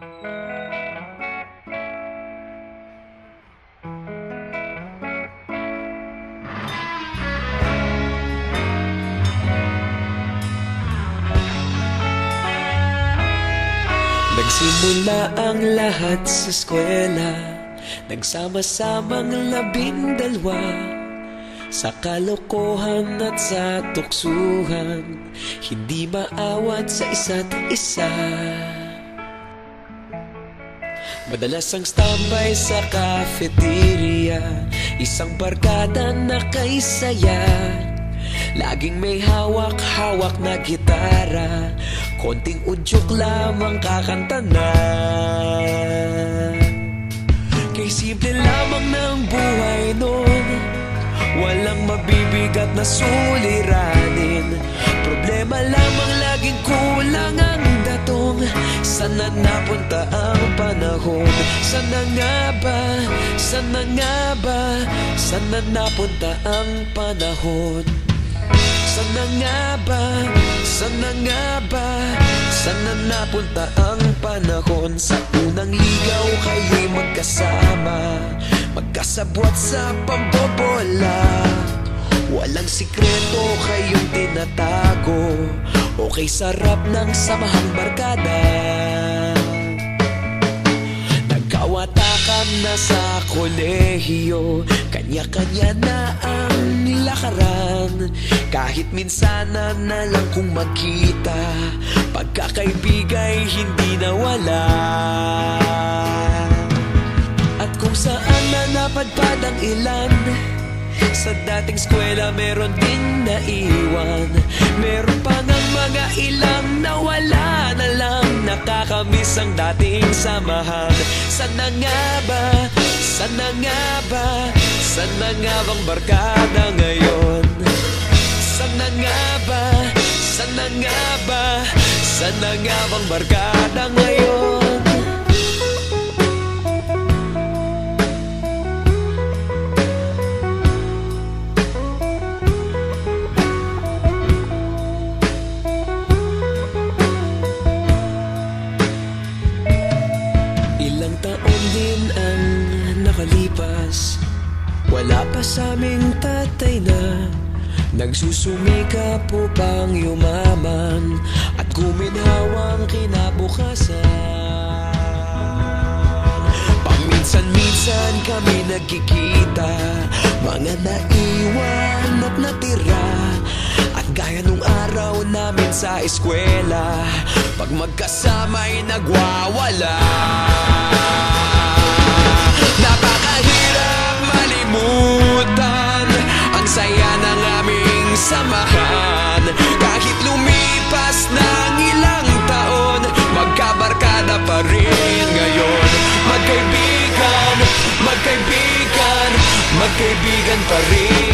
Nagsimula ang lahat sa eskwela, nagsama-samang 12 sa kalokohan at sa tuksuhan, hindi maawat sa isa't isa. Madalas ang standby sa cafeteria, isang barkada na kay saya. Laging may hawak-hawak na gitara, konting udyok lamang kakanta na. Kay simple lamang ng buhay nun, walang mabibigat na suliranin. Problema lamang laging kulang ang datong. Sana napunta ang panahon? Sana nga ba? Sana nga ba? Sana napunta ang panahon? Sana nga ba? Sana nga ba? Sana napunta ang panahon? Sa unang ligaw kayo'y magkasama, magkasabwat sa pambobola. Walang sikreto kayong tinatago, okay sarap ng samahang barkada. Nagkawatakan na sa kolehiyo, kanya-kanya na ang nilakaran. Kahit minsanan na lang kung magkita, pagkakaibigay hindi nawala. At kung saan na napadpad ang ilan, sa dating eskwela meron din naiwan. Meron pa ngang mga ilang nawala na lang, nakakamiss ang dating samahan. Sana nga ba? Sana nga ba? Sana nga bang barkada ngayon? Sana nga ba? Sana nga ba? Sana nga bang barkada ngayon? Ilang taon din ang nakalipas, wala pa sa aming tatay na nagsusumikap upang yumaman at guminhawang kinabukasan. Paminsan-minsan kami nagkikita, mga naiwan at natira. At gaya nung araw namin sa eskwela, pag magkasama'y nagwawala. Napakahirap malimutan ang saya ng aming samahan. Kahit lumipas ng ilang taon, magkabarkada pa rin ngayon. Magkaibigan, magkaibigan, magkaibigan pa rin.